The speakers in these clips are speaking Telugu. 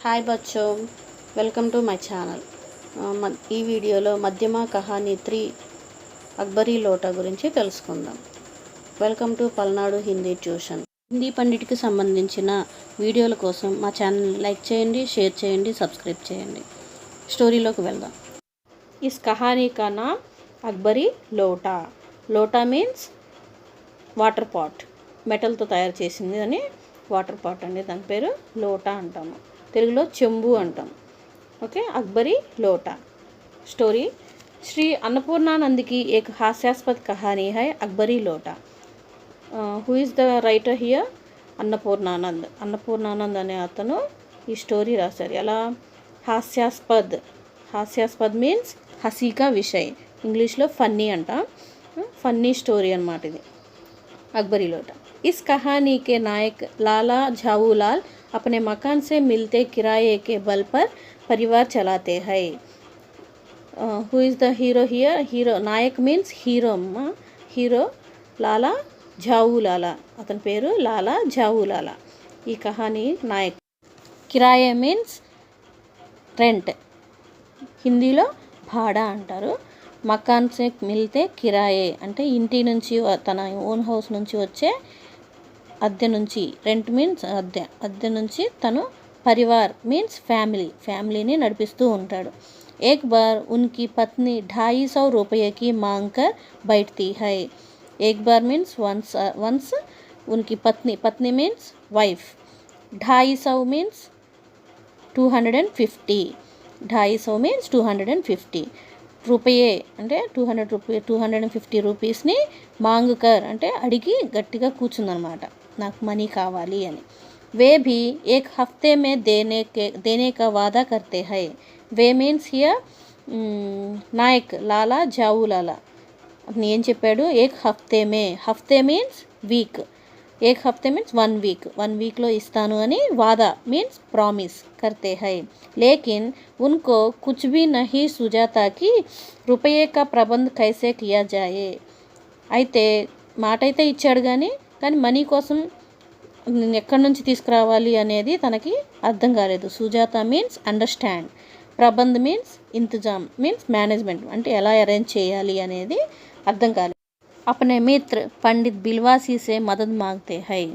హాయ్ బచ్చో, వెల్కమ్ టు మై ఛానల్. ఈ వీడియోలో మధ్యమ కహానీ 3 అక్బరీ లోటా గురించి తెలుసుకుందాం. Welcome to Palnadu Hindi tuition. Hindi పండిట్కి సంబంధించిన వీడియోల కోసం మా ఛానల్ లైక్ చేయండి, షేర్ చేయండి, సబ్స్క్రైబ్ చేయండి. స్టోరీలోకి వెళ్దాం. ఇస్ కహానీ కా నామ్ Akbari Lota. Lota means water pot, మెటల్తో తయారు చేసింది అని వాటర్ పాట్ అండి. దాని పేరు లోటా అంటాము, తెలుగులో చెంబు అంటాం. Okay, Akbari Lota story. श्री अन्नपूर्णानंद की एक हास्यास्पद कहानी है Akbari Lota. Who is the writer here? Annapurnanand. Annapurnanand अने अतनु ఈ స్టోరీ రాశారు. ఎలా? హాస్యాస్పద్. హాస్యాస్పద్ మీన్స్ హసీ కా విషయ్, ఇంగ్లీష్లో ఫన్నీ అంట. ఫన్నీ స్టోరీ అన్నమాట ఇది अकबरी लोटा. इस कहानी के नायक लाला झाऊलाल अपने मकान से मिलते किराए के बल पर परिवार चलाते हैं. Who is the hero here? Hero नायक मीन्स हीरो अम्मा. हीरो లాలా జావులాలా, అతని పేరు లాలా జావులాలా. ఈ కహానీ నాయక్. కిరాయే మీన్స్ రెంట్, హిందీలో భాడా అంటారు. మకాన్ సే మిల్తే కిరాయే అంటే ఇంటి నుంచి, తన ఓన్ హౌస్ నుంచి వచ్చే అద్దె నుంచి. రెంట్ మీన్స్ అద్దె, అద్దె నుంచి తను పరివార్ మీన్స్ ఫ్యామిలీని నడిపిస్తూ ఉంటాడు. ఏక్ బార్ ఉన్కి పత్ని 250 रुपये की मांग कर बैठती है. एक बार मीन्स वंस उनकी पत्नी मीन्स वाइफ. 250 मीन्स 250. 250 मीन्स 250 రూపాయే అంటే 250 రూపీస్ని మాంగుకర్ అంటే అడిగి గట్టిగా కూర్చుందనమాట, నాకు మనీ కావాలి అని. వే భీ ఏక్ హఫ్తే మే దేనే కా వాదా కర్తే హై. వే మీన్స్ హియర్ నాయక్ లాలా జావులాలా. అతను ఏం చెప్పాడు? ఏక్ హఫ్తే మీన్స్ వీక్. ఏక్ హఫ్తే మీన్స్ 1 week. 1 weekలో ఇస్తాను అని వాదా మీన్స్ ప్రామిస్ करते हैं. लेकिन उनको कुछ भी नहीं सुझाता कि रुपये का प्रबंध कैसे किया जाए. అయితే మాట అయితే ఇచ్చాడు కానీ మనీ కోసం ఎక్కడి నుంచి తీసుకురావాలి అనేది తనకి అర్థం కాలేదు. సుజాత మీన్స్ అండర్స్టాండ్, ప్రబంధ్ మీన్స్ ఇంతజామ్ మీన్స్ మేనేజ్మెంట్ అంటే ఎలా అరేంజ్ చేయాలి అనేది అర్థం కాలేదు. अपने मित्र पंडित बिलवासी से मदद मांगते हैं.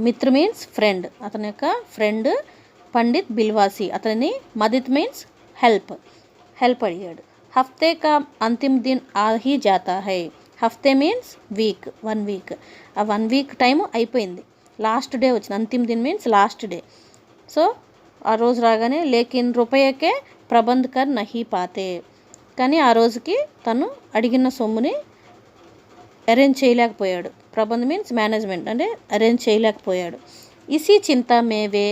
మిత్ర మీన్స్ ఫ్రెండ్, అతని యొక్క ఫ్రెండ్ పండిత్ బిల్వాసి అతని మదద్ మీన్స్ హెల్ప్ అడిగాడు. హఫ్తే కా అంతిమ దిన్ ఆ హీ జాతా హై. హఫ్తే మీన్స్ వీక్, 1 week. ఆ 1 week టైం అయిపోయింది, లాస్ట్ డే వచ్చింది. అంతిమ దిన్ మీన్స్ లాస్ట్ డే. సో ఆ రోజు రాగానే లేకిన్ రూపాయకే ప్రబంధ్ కర్ నహీ పాతే, కానీ ఆ రోజుకి తను అడిగిన సొమ్ముని అరేంజ్ చేయలేకపోయాడు. ప్రబంధ్ మీన్స్ మేనేజ్మెంట్ అంటే అరేంజ్ చేయలేకపోయాడు. ఇसी चिंता में वे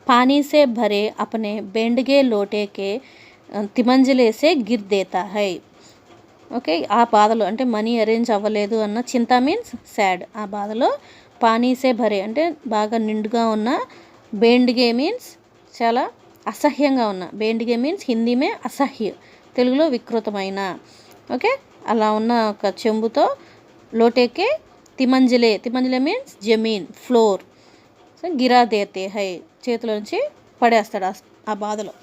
पानी से भरे अपने बेंडगे लोटे के तिमंजले से गिर देता है. ఓకే, ఆ బాధలో అంటే మనీ అరేంజ్ అవ్వలేదు అన్న చింత మీన్స్ సాడ్. ఆ బాధలో పానీసే భరే అంటే బాగా నిండుగా ఉన్న, బేండ్గే మీన్స్ చాలా అసహ్యంగా ఉన్న. బేండ్గే మీన్స్ హిందీమే అసహ్య, తెలుగులో వికృతమైన. ఓకే, అలా ఉన్న ఒక చెంబుతో లోటేకే తిమంజలే మీన్స్ జమీన్, ఫ్లోర్. సో గిరా దేతే హై చేతిలో నుంచి పడేస్తాడు ఆ బాధలో.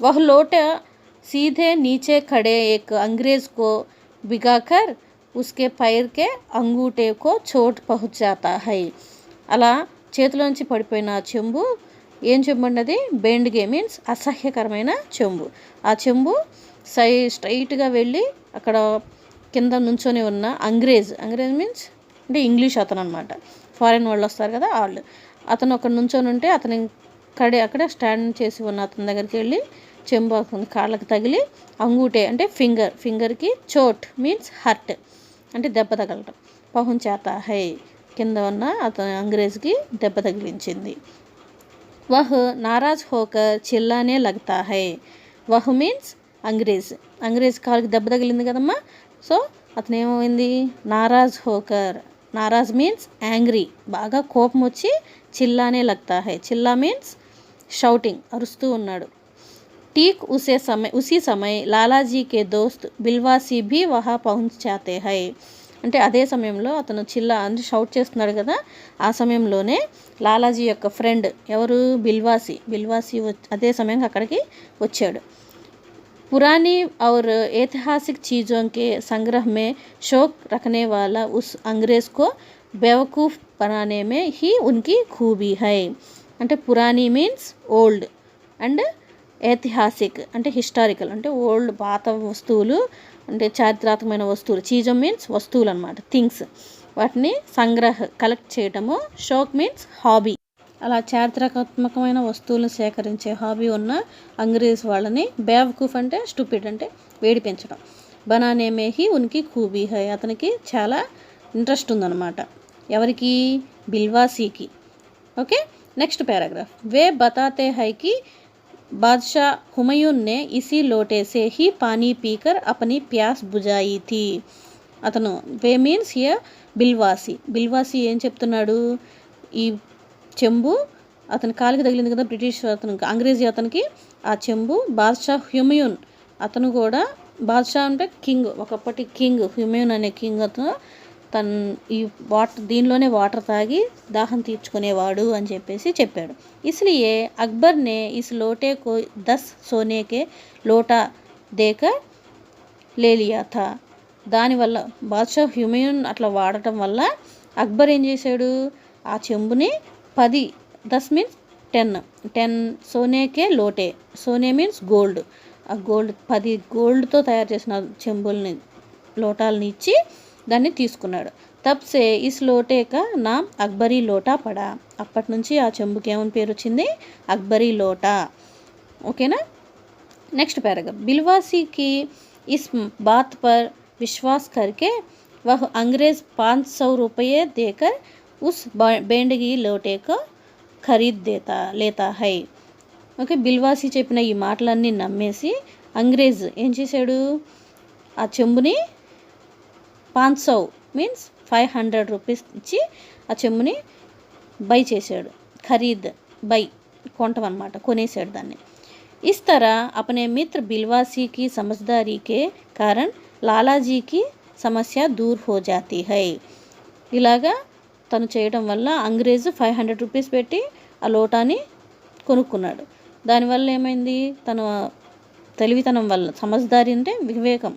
వహ్ లోటా सीधे नीचे खड़े एक अंग्रेज को भिगाकर उसके पैर के अंगूठे को चोट पहुंचाता है. అలా చేతిలో నుంచి పడిపోయిన చెంబు ఏం చెంబు అన్నది? బెండ్గే మీన్స్ అసహ్యకరమైన చెంబు. ఆ చెంబు స్ట్రైట్గా వెళ్ళి అక్కడ కింద నుంచొని ఉన్న అంగ్రేజ్ మీన్స్ అంటే ఇంగ్లీష్ అతను అనమాట. ఫారెన్ వాళ్ళు వస్తారు కదా వాళ్ళు. అతను అక్కడ నుంచొని ఉంటే అతని అక్కడ స్టాండ్ చేసి ఉన్న అతని దగ్గరికి వెళ్ళి చెంబు అతని కాళ్ళకి తగిలి, అంగూటే అంటే ఫింగర్కి, చోట్ మీన్స్ హర్ట్ అంటే దెబ్బ తగలటం, పహుంచాతా హై కింద ఉన్న అతని అంగ్రేజ్కి దెబ్బ తగిలించింది. వహ్ నారాజ్ హోకర్ చిల్లానే లగ్తా హై. వహ్ మీన్స్ అంగ్రేజ్ కాళ్ళకి దెబ్బ తగిలింది కదమ్మా. సో అతను ఏమైంది? నారాజ్ మీన్స్ యాంగ్రీ, బాగా కోపం వచ్చి చిల్లానే లగ్తా హై. చిల్లా మీన్స్ షౌటింగ్, అరుస్తూ ఉన్నాడు. ठीक उसी समय लालाजी के दोस्त बिलवासी भी वहाँ पहुँच जाते हैं. అంటే అదే సమయంలో అతను అంటే షౌట్ చేస్తున్నాడు కదా, ఆ సమయంలోనే లాలాజీ యొక్క ఫ్రెండ్ ఎవరు, బిల్వాసి అదే సమయంగా అక్కడికి వచ్చాడు. पुरानी और ऐतिहासिक चीज़ों के संग्रह में शौक रखने वाला उस अंग्रेज़ को बेवकूफ़ बनाने में ही उनकी खूबी है. అంటే పురాణి మీన్స్ ఓల్డ్ అండ్ ఐతిహాసిక్ అంటే హిస్టారికల్ అంటే ఓల్డ్ పాత వస్తువులు అంటే చారిత్రాత్మకమైన వస్తువులు. చీజం మీన్స్ వస్తువులు అనమాట, థింగ్స్. వాటిని కలెక్ట్ చేయటము. షోక్ మీన్స్ హాబీ. అలా చారిత్రాత్మకమైన వస్తువులను సేకరించే హాబీ ఉన్న అంగ్రేజ్ వాళ్ళని బేవకూఫ్ అంటే స్టూపిడ్ అంటే వేడి పెంచడం. బనానే మే హీ ఉనికి ఖూబీ హై, అతనికి చాలా ఇంట్రెస్ట్ ఉందన్నమాట. ఎవరికి, బిల్వాసీకి. Okay, next paragraph. వే బతాతే హై కి బాద్షా హుమయూన్ నే ఇసీ లోటే సే హీ పానీ పీకర్ అపనీ ప్యాస్ బుజాయి థీ. అతను వే మీన్స్ హియర్ బిల్వాసి ఏం చెప్తున్నాడు, ఈ చెంబు అతని కాలికి తగిలింది కదా బ్రిటిష్ అంగ్రేజీ అతనికి, ఆ చెంబు బాద్షా హ్యూమయూన్, అతను కూడా బాద్షా అంటే కింగ్, ఒకప్పటి కింగ్ హ్యూమయూన్ అనే కింగ్, అతను ఈ దీనిలోనే వాటర్ తాగి దాహం తీర్చుకునేవాడు అని చెప్పాడు. ఇస్లియే అక్బర్ నే ఇస్ లోటే కో 10 సోనే కే లోటా దేకర్ లే లియా థా. దానివల్ల బాద్షా హ్యూమయూన్ అట్లా వాడటం వల్ల అక్బర్ ఏం చేశాడు, ఆ చెంబుని 10 మీన్స్ 10 సోనేకే లోటే, సోనే మీన్స్ గోల్డ్, ఆ గోల్డ్ 10 గోల్డ్తో తయారు చేసిన చెంబుల్ని లోటాలని ఇచ్చి దాన్ని తీసుకున్నాడు. తబ్సే ఇస్ లోటేకా నామ్ అక్బరీ లోటా పడా. అప్పటి నుంచి ఆ చెంబుకి ఏమని పేరు వచ్చింది, అక్బరీ లోటా. ఓకేనా, నెక్స్ట్ పారాగ్రాఫ్. బిల్వాసీకి ఇస్ బాత్ పర్ విశ్వాస్ కర్కే వహ్ అంగ్రేజ్ 500 रुपये देकर उस बेंडगी लोटे को ఖరీద్ లేతా హై. ఓకే, బిల్వాసి చెప్పిన ఈ మాటలన్నీ నమ్మేసి అంగ్రేజ్ ఏం చేశాడు, ఆ చెంబుని 500 మీన్స్ 500 రూపీస్ ఇచ్చి ఆ చెంబుని బై చేశాడు. ఖరీద్ కొంటం అన్నమాట, కొనేసాడు దాన్ని. इस तरह अपने मित्र बिलवासी की समझदारी के कारण लालाजी की సమస్య దూర్ హో జాతీ హై. ఇలాగా తను చేయడం వల్ల అంగ్రేజు 500 రూపీస్ పెట్టి ఆ లోటాని కొనుక్కున్నాడు. దానివల్ల ఏమైంది, తన తెలివితనం వల్ల, సమజ్దారి అంటే వివేకం,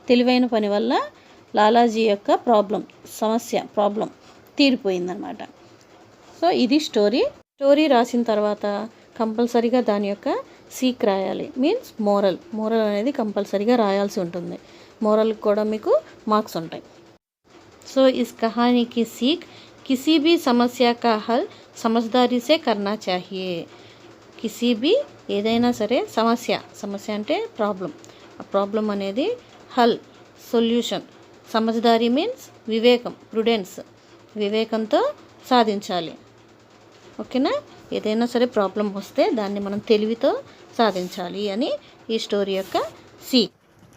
తెలివైన పని వల్ల లాలాజీ యొక్క ప్రాబ్లం తీరిపోయిందనమాట. సో ఇది స్టోరీ రాసిన తర్వాత కంపల్సరీగా దాని యొక్క సీక్ రాయాలి. మీన్స్ మోరల్ అనేది కంపల్సరీగా రాయాల్సి ఉంటుంది. మోరల్కి కూడా మీకు మార్క్స్ ఉంటాయి. సో इस कहानी की सीख किसी भी समस्या का हल समझदारी से करना चाहिए. కిసీ బి ఏదైనా సరే సమస్య అంటే ప్రాబ్లం, ఆ ప్రాబ్లం అనేది సొల్యూషన్, సమజ్దారీ మీన్స్ వివేకం, వివేకంతో సాధించాలి. ఓకేనా, ఏదైనా సరే ప్రాబ్లం వస్తే దాన్ని మనం తెలివితో సాధించాలి అని ఈ స్టోరీ యొక్క సీక్.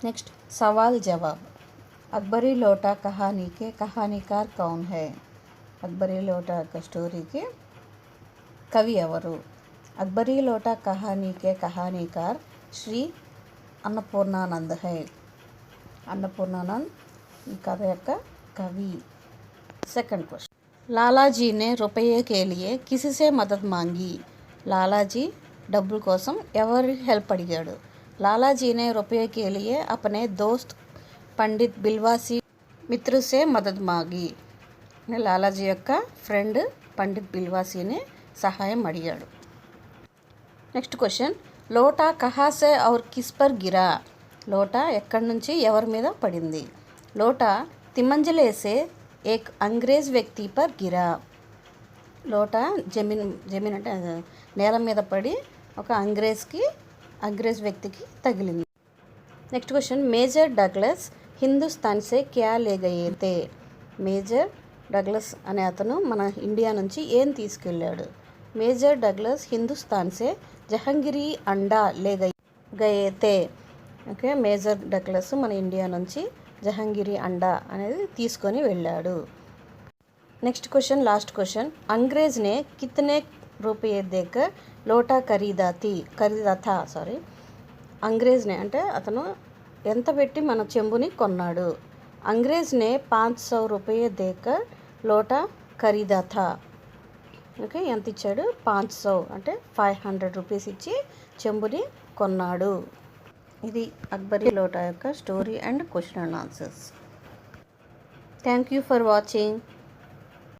నెక్స్ట్ సవాల్ జవాబ్. అక్బరీ లోటా కహానీకే కహానీకార్ కౌన్ హై. అక్బరీ లోటా యొక్క స్టోరీకి కవి ఎవరు? అక్బరీ లోటా కహానీకే కహానీకార్ శ్రీ అన్నపూర్ణానంద్ హై. అన్నపూర్ణానంద్ ఈ కథ యొక్క కవి. Second question. లాలాజీ నే రూపాయే కే లియే కిసిసే మదద్ మాంగి. లాలాజీ డబ్బుల కోసం ఎవరి హెల్ప్ అడిగాడు? లాలాజీ నే రూపాయే కే లియే అపనే దోస్త్ పండిత్ బిల్వాసి మిత్రు సే మదద్ మాంగి. లాలాజీ యొక్క ఫ్రెండ్ పండిత్ బిల్వాసీని సహాయం అడిగాడు. Next question. లోటా కహా సే ఔర్ కిస్ పర్ గిరా. లోటా ఎక్కడి నుంచి ఎవరి మీద పడింది? లోటా తిమంజలే సే ఏక్ అంగ్రేజ్ వ్యక్తి పర్ గిరా. లోటా జమీన్ అంటే నేల మీద పడి ఒక అంగ్రేజ్ వ్యక్తికి తగిలింది. Next question. Major Douglas Hindustan సే క్యా లే గయే తే. మేజర్ డగ్లస్ అనే అతను మన ఇండియా నుంచి ఏం తీసుకెళ్ళాడు? మేజర్ డగ్లస్ హిందుస్థాన్ సే జహంగీరీ అండా లే గయే తే. ఓకే, మేజర్ డగ్లస్ మన ఇండియా నుంచి జహంగీరీ అండా అనేది తీసుకొని వెళ్ళాడు. Next question, last question. అంగ్రేజ్ నే కితనే రూపాయే దేకర్ లోటా ఖరీదా థా. అంగ్రేజ్ నే అంటే అతను ఎంత పెట్టి మన చెంబుని కొన్నాడు? अंग्रेज ने 500 रुपये देकर लोटा खरीदा था. ఓకే, ఎంత ఇచ్చాడు? 500 అంటే 500 రూపీస్ ఇచ్చి చెంబుని కొన్నాడు. ఇది అక్బరీ లోటా యొక్క story and question and answers. Thank you for watching.